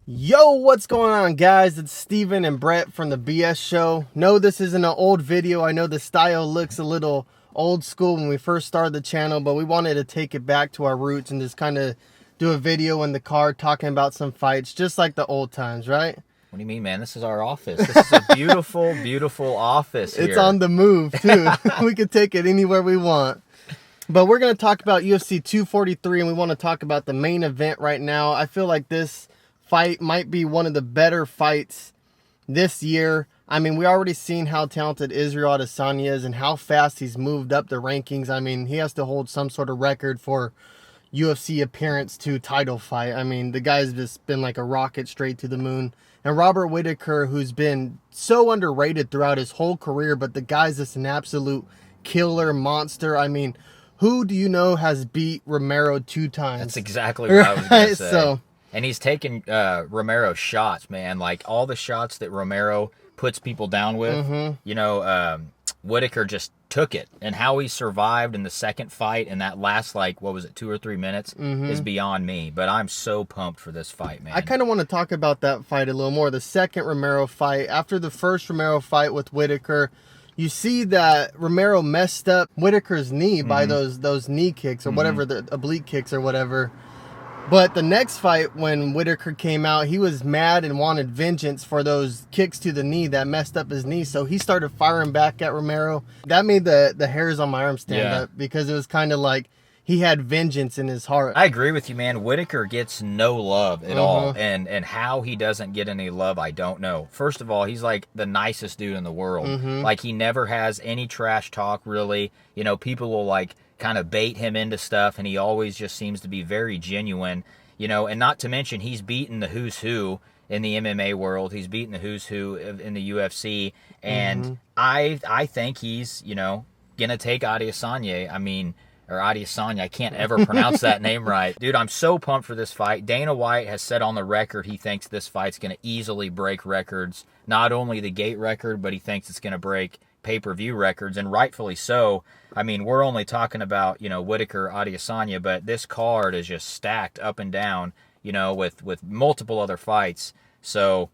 Yo, what's going on, guys? It's Steven and Brett from the BS Show. No, this isn't an old video. I know the style looks a little old school when we first started the channel, but we wanted to take it back to our roots and just kind of do a video in the car talking about some fights, just like the old times, right? What do you mean, man? This is our office. This is a beautiful, beautiful office here. It's on the move, too. We could take it anywhere we want. But we're going to talk about UFC 243, and we want to talk about the main event right now. I feel like this fight might be one of the better fights this year. I mean, we already seen how talented Israel Adesanya is and how fast he's moved up the rankings. I mean, he has to hold some sort of record for UFC appearance to title fight. I mean, the guy's just been like a rocket straight to the moon. And Robert Whittaker, who's been so underrated throughout his whole career, but the guy's just an absolute killer monster. I mean, who do you know has beat Romero 2 times? That's exactly what I was going to say. So, and he's taken Romero's shots, man. Like, all the shots that Romero puts people down with, Whittaker just took it. And how he survived in the second fight in that last, 2 or 3 minutes is beyond me. But I'm so pumped for this fight, man. I kind of want to talk about that fight a little more. The second Romero fight. After the first Romero fight with Whittaker, you see that Romero messed up Whittaker's knee by those knee kicks or whatever, the oblique kicks or whatever. But the next fight, when Whittaker came out, he was mad and wanted vengeance for those kicks to the knee that messed up his knee. So he started firing back at Romero. That made the hairs on my arm stand up because it was kind of like he had vengeance in his heart. I agree with you, man. Whittaker gets no love at all. And how he doesn't get any love, I don't know. First of all, he's like the nicest dude in the world. Like, he never has any trash talk, really. You know, people will kind of bait him into stuff, and he always just seems to be very genuine. You know, and not to mention, he's beaten the who's who in the MMA world. He's beaten the who's who in the UFC. And I think he's, going to take Adesanya. Or Adesanya, I can't ever pronounce that name right. Dude, I'm so pumped for this fight. Dana White has said on the record he thinks this fight's going to easily break records. Not only the gate record, but he thinks it's going to break pay-per-view records, and rightfully so. I mean, we're only talking about, Whittaker, Adesanya, but this card is just stacked up and down, with multiple other fights. So,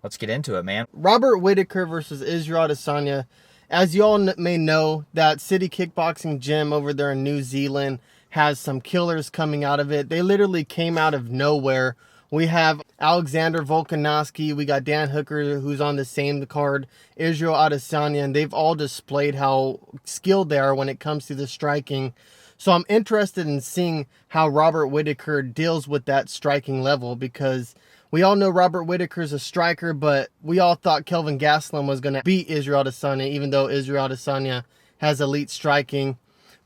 let's get into it, man. Robert Whittaker versus Israel Adesanya. As you all may know, that City Kickboxing Gym over there in New Zealand has some killers coming out of it. They literally came out of nowhere. We have Alexander Volkanovski, we got Dan Hooker, who's on the same card, Israel Adesanya, and they've all displayed how skilled they are when it comes to the striking. So I'm interested in seeing how Robert Whittaker deals with that striking level, because we all know Robert Whittaker's a striker, but we all thought Kelvin Gastelum was going to beat Israel Adesanya, even though Israel Adesanya has elite striking.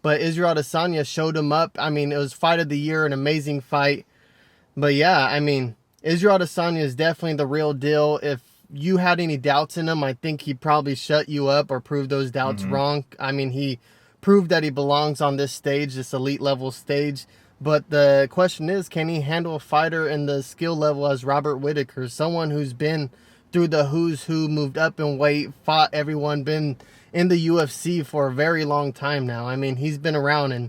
But Israel Adesanya showed him up. I mean, it was fight of the year, an amazing fight. But yeah, I mean, Israel Adesanya is definitely the real deal. If you had any doubts in him, I think he probably shut you up or proved those doubts wrong. I mean, he proved that he belongs on this stage, this elite level stage. But the question is, can he handle a fighter in the skill level as Robert Whittaker? Someone who's been through the who's who, moved up in weight, fought everyone, been in the UFC for a very long time now. I mean, he's been around and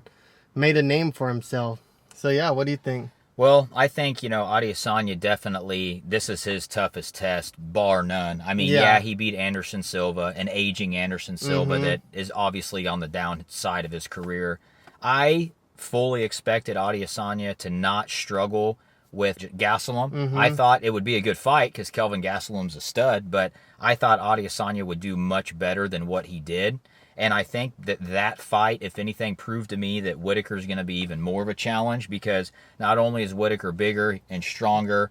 made a name for himself. So yeah, what do you think? Well, I think, Adesanya definitely, this is his toughest test, bar none. I mean, yeah he beat Anderson Silva, an aging Anderson Silva that is obviously on the downside of his career. I fully expected Adesanya to not struggle with Gastelum. I thought it would be a good fight because Kelvin Gastelum's a stud, but I thought Adesanya would do much better than what he did. And I think that fight, if anything, proved to me that Whittaker's going to be even more of a challenge, because not only is Whittaker bigger and stronger,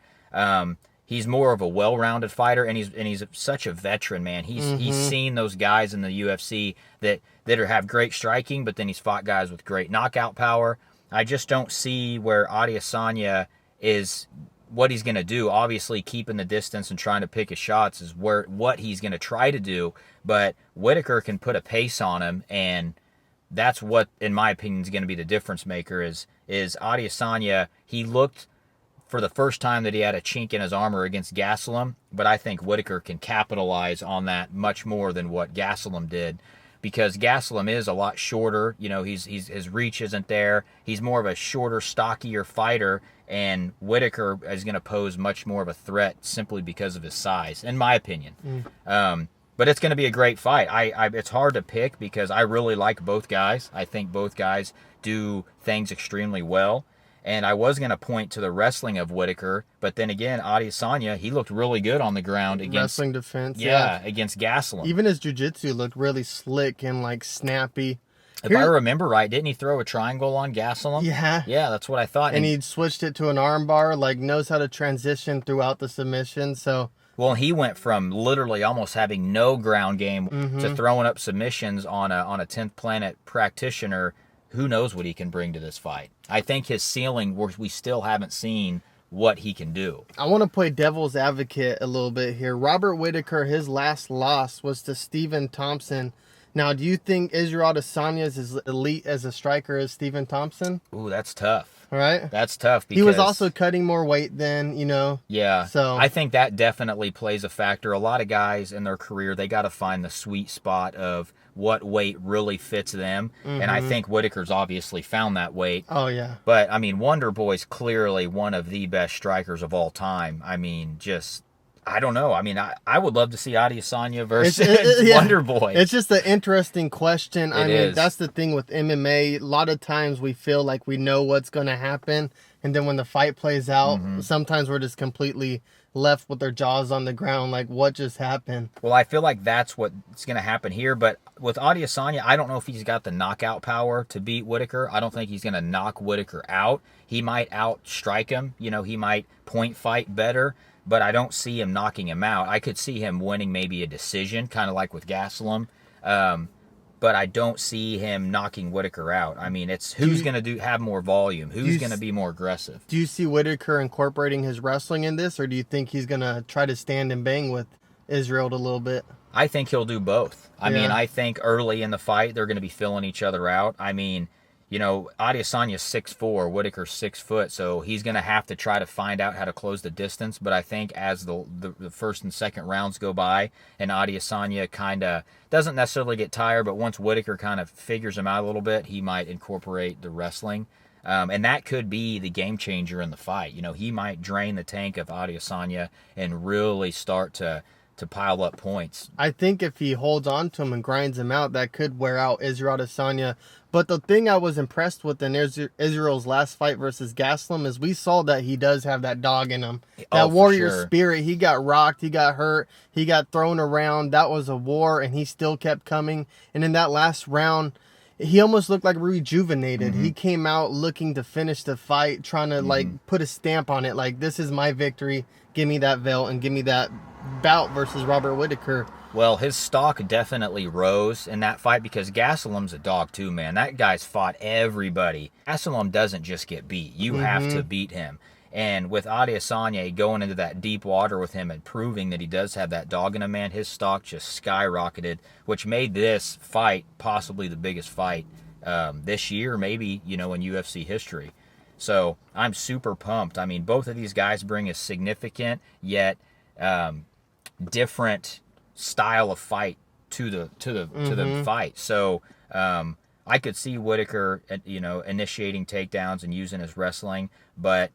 he's more of a well-rounded fighter, and he's such a veteran, man. He's seen those guys in the UFC that have great striking, but then he's fought guys with great knockout power. I just don't see where Adesanya is, what he's going to do. Obviously, keeping the distance and trying to pick his shots is what he's going to try to do. But Whittaker can put a pace on him, and that's what, in my opinion, is going to be the difference maker. Is Adesanya, he looked for the first time that he had a chink in his armor against Gastelum, but I think Whittaker can capitalize on that much more than what Gastelum did, because Gastelum is a lot shorter. You know, his reach isn't there. He's more of a shorter, stockier fighter, and Whittaker is going to pose much more of a threat simply because of his size, in my opinion. But it's going to be a great fight. It's hard to pick because I really like both guys. I think both guys do things extremely well. And I was going to point to the wrestling of Whittaker, but then again, Adesanya, he looked really good on the ground against wrestling defense. Yeah, against Gastelum. Even his jiu-jitsu looked really slick and like snappy. If I remember right, didn't he throw a triangle on Gastelum? Yeah. Yeah, that's what I thought. And he switched it to an armbar, like knows how to transition throughout the submission. So well, he went from literally almost having no ground game to throwing up submissions on a 10th planet practitioner. Who knows what he can bring to this fight? I think his ceiling, we still haven't seen what he can do. I want to play devil's advocate a little bit here. Robert Whittaker, his last loss was to Stephen Thompson. Now, do you think Israel Adesanya is as elite as a striker as Stephen Thompson? Ooh, that's tough. All right. That's tough because he was also cutting more weight then, you know. Yeah. So I think that definitely plays a factor. A lot of guys in their career, they got to find the sweet spot of what weight really fits them. And I think Whittaker's obviously found that weight. Oh, yeah. But, I mean, Wonder Boy's clearly one of the best strikers of all time. I mean, just... I don't know. I mean, I would love to see Adesanya versus Wonder Boy. It's just an interesting question. I mean, is. That's the thing with MMA. A lot of times we feel like we know what's going to happen. And then when the fight plays out, sometimes we're just completely left with their jaws on the ground. Like, what just happened? Well, I feel like that's what's going to happen here. But with Adesanya, I don't know if he's got the knockout power to beat Whittaker. I don't think he's going to knock Whittaker out. He might outstrike him. You know, he might point fight better. But I don't see him knocking him out. I could see him winning maybe a decision, kind of like with Gastelum. But I don't see him knocking Whittaker out. I mean, it's who's going to have more volume? Who's going to be more aggressive? Do you see Whittaker incorporating his wrestling in this? Or do you think he's going to try to stand and bang with Israel a little bit? I think he'll do both. I mean, I think early in the fight, they're going to be filling each other out. I mean... You know, Adesanya's 6'4", Whittaker's 6 foot, so he's going to have to try to find out how to close the distance. But I think as the first and second rounds go by, and Adesanya kind of doesn't necessarily get tired, but once Whittaker kind of figures him out a little bit, he might incorporate the wrestling. And that could be the game changer in the fight. You know, he might drain the tank of Adesanya and really start to pile up points. I think if he holds on to him and grinds him out, that could wear out Israel Adesanya. But the thing I was impressed with in Israel's last fight versus Gastelum is we saw that he does have that dog in him. That warrior spirit. He got rocked. He got hurt. He got thrown around. That was a war, and he still kept coming. And in that last round, he almost looked like rejuvenated. He came out looking to finish the fight, trying to like put a stamp on it. Like, this is my victory. Give me that belt and give me that bout versus Robert Whittaker. Well, his stock definitely rose in that fight because Gastelum's a dog too, man. That guy's fought everybody. Gastelum doesn't just get beat. You have to beat him. And with Adesanya going into that deep water with him and proving that he does have that dog in him, man, his stock just skyrocketed, which made this fight possibly the biggest fight this year, maybe, you know, in UFC history. So I'm super pumped. I mean, both of these guys bring a significant yet different style of fight to the fight. So I could see Whittaker, you know, initiating takedowns and using his wrestling, but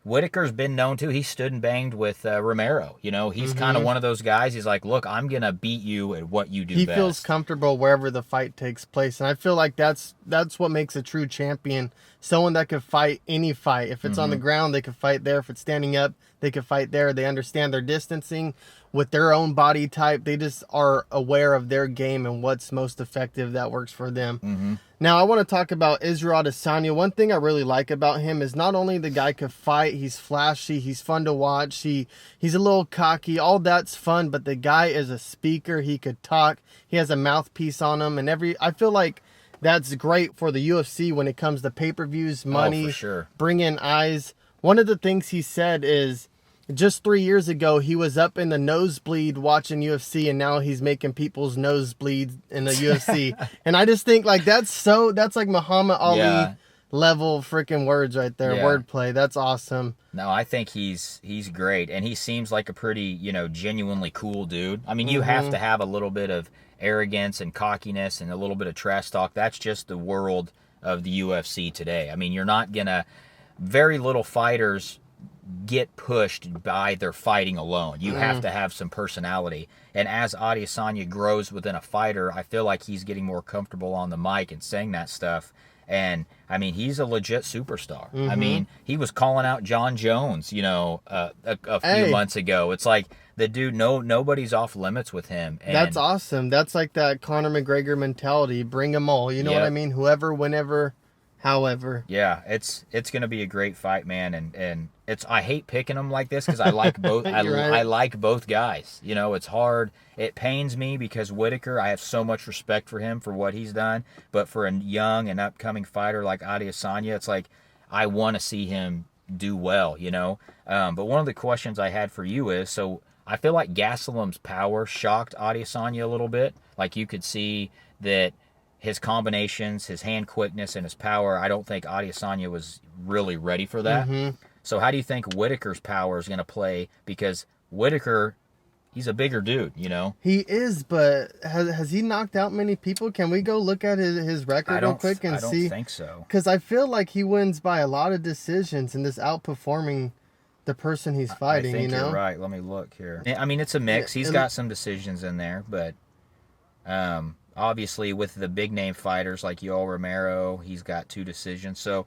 Whittaker's been known to. He stood and banged with Romero. You know, he's kind of one of those guys. He's like, look, I'm going to beat you at what you do best. He feels comfortable wherever the fight takes place. And I feel like that's what makes a true champion. Someone that could fight any fight. If it's on the ground, they could fight there. If it's standing up, they could fight there. They understand their distancing with their own body type. They just are aware of their game and what's most effective that works for them. Now, I want to talk about Israel Adesanya. One thing I really like about him is not only the guy could fight, he's flashy, he's fun to watch, he's a little cocky, all that's fun, but the guy is a speaker. He could talk. He has a mouthpiece on him, and I feel like that's great for the UFC when it comes to pay-per-views, money, for sure. Bring in eyes. One of the things he said is just 3 years ago, he was up in the nosebleed watching UFC, and now he's making people's nose bleed in the UFC. And I just think, like, that's like Muhammad Ali level freaking words right there, wordplay. That's awesome. No, I think he's great, and he seems like a pretty, you know, genuinely cool dude. I mean, you have to have a little bit of arrogance and cockiness and a little bit of trash talk. That's just the world of the UFC today. I mean, you're not gonna, very little fighters get pushed by their fighting alone. You have to have some personality. And as Adesanya grows within a fighter, I feel like he's getting more comfortable on the mic and saying that stuff. And I mean, he's a legit superstar. I mean, he was calling out John Jones, you know, a few months ago. It's like the dude, nobody's off limits with him. And that's awesome. That's like that Conor McGregor mentality. Bring them all. You know what I mean? Whoever, whenever, however. Yeah, it's going to be a great fight, man. And it's, I hate picking them like this because I like both. I like both guys. You know, it's hard. It pains me because Whittaker, I have so much respect for him for what he's done. But for a young and upcoming fighter like Adesanya, it's like I want to see him do well, you know. But one of the questions I had for you is, so I feel like Gastelum's power shocked Adesanya a little bit. Like you could see that his combinations, his hand quickness, and his power, I don't think Adesanya was really ready for that. So how do you think Whittaker's power is going to play? Because Whittaker, he's a bigger dude, you know? He is, but has he knocked out many people? Can we go look at his record real quick and see? I don't think so. Because I feel like he wins by a lot of decisions and this outperforming the person he's fighting, I think you know? You're right. Let me look here. I mean, it's a mix. He's got some decisions in there, but obviously with the big name fighters like Yoel Romero, he's got 2 decisions. So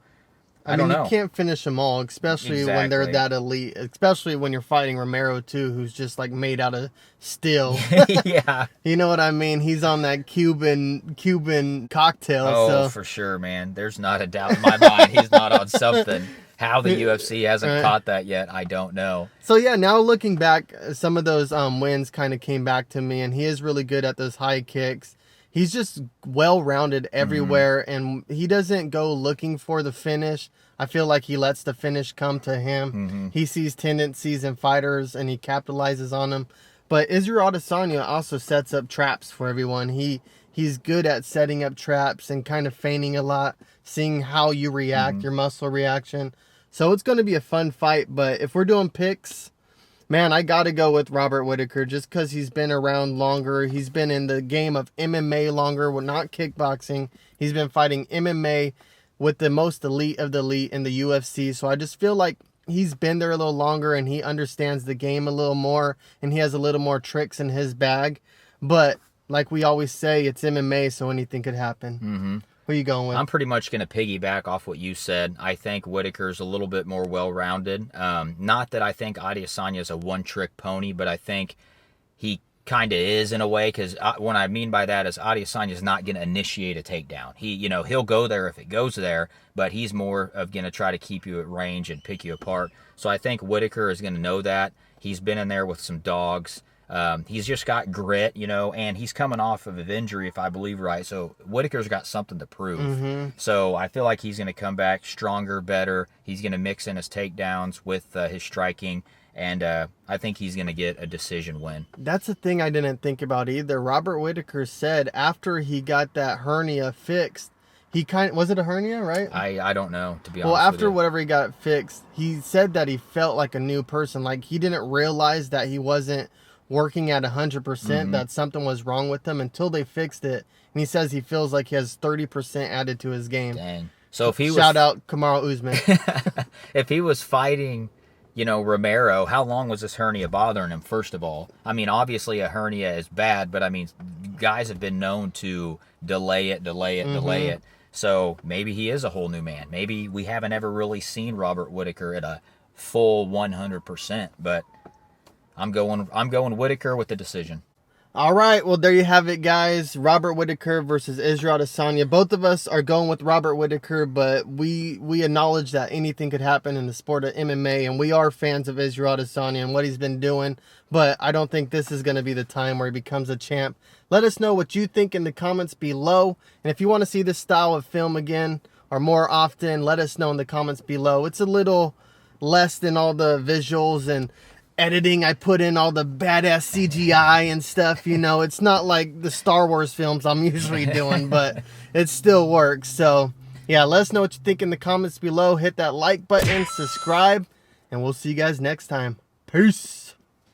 I don't know. You can't finish them all, especially when they're that elite. Especially when you're fighting Romero too, who's just like made out of steel. Yeah, you know what I mean. He's on that Cuban cocktail. Oh, so. For sure, man. There's not a doubt in my mind he's not on something. How the UFC hasn't caught that yet, I don't know. So yeah, now looking back, some of those wins kind of came back to me, and he is really good at those high kicks. He's just well-rounded everywhere, and he doesn't go looking for the finish. I feel like he lets the finish come to him. He sees tendencies in fighters, and he capitalizes on them. But Israel Adesanya also sets up traps for everyone. He's good at setting up traps and kind of feigning a lot, seeing how you react, your muscle reaction. So it's going to be a fun fight, but if we're doing picks, man, I got to go with Robert Whittaker just because he's been around longer. He's been in the game of MMA longer, well, not kickboxing. He's been fighting MMA with the most elite of the elite in the UFC. So I just feel like he's been there a little longer and he understands the game a little more and he has a little more tricks in his bag. But like we always say, it's MMA, so anything could happen. Who are you going with? I'm pretty much going to piggyback off what you said. I think Whittaker's a little bit more well-rounded. Not that I think Adesanya is a one-trick pony, but I think he kind of is in a way, because what I mean by that is Adesanya is not going to initiate a takedown. He'll go there if it goes there, but he's more of going to try to keep you at range and pick you apart. So I think Whittaker is going to know that. He's been in there with some dogs. He's just got grit, and he's coming off of an injury, if I believe right. So Whittaker's got something to prove. So I feel like he's going to come back stronger, better. He's going to mix in his takedowns with his striking, and I think he's going to get a decision win. That's the thing I didn't think about either. Robert Whittaker said after he got that hernia fixed, was it a hernia, right? I don't know, to be honest. Well, after with you. whatever he got fixed, he said that he felt like a new person. Like he didn't realize that he wasn't working at 100%, that something was wrong with him until they fixed it. And he says he feels like he has 30% added to his game. Dang. So if he Shout out Kamaru Usman. If he was fighting, Romero, how long was this hernia bothering him, first of all? I mean, obviously a hernia is bad, but I mean, guys have been known to delay it. So maybe he is a whole new man. Maybe we haven't ever really seen Robert Whittaker at a full 100%, but I'm going Whittaker with the decision. All right, well, there you have it, guys. Robert Whittaker versus Israel Adesanya. Both of us are going with Robert Whittaker, but we acknowledge that anything could happen in the sport of MMA, and we are fans of Israel Adesanya and what he's been doing, but I don't think this is going to be the time where he becomes a champ. Let us know what you think in the comments below, and if you want to see this style of film again or more often, let us know in the comments below. It's a little less than all the visuals and editing. I put in all the badass CGI and stuff, it's not like the Star Wars films I'm usually doing, but it still works. So yeah, let us know what you think in the comments below. Hit that like button, subscribe, and we'll see you guys next time. Peace.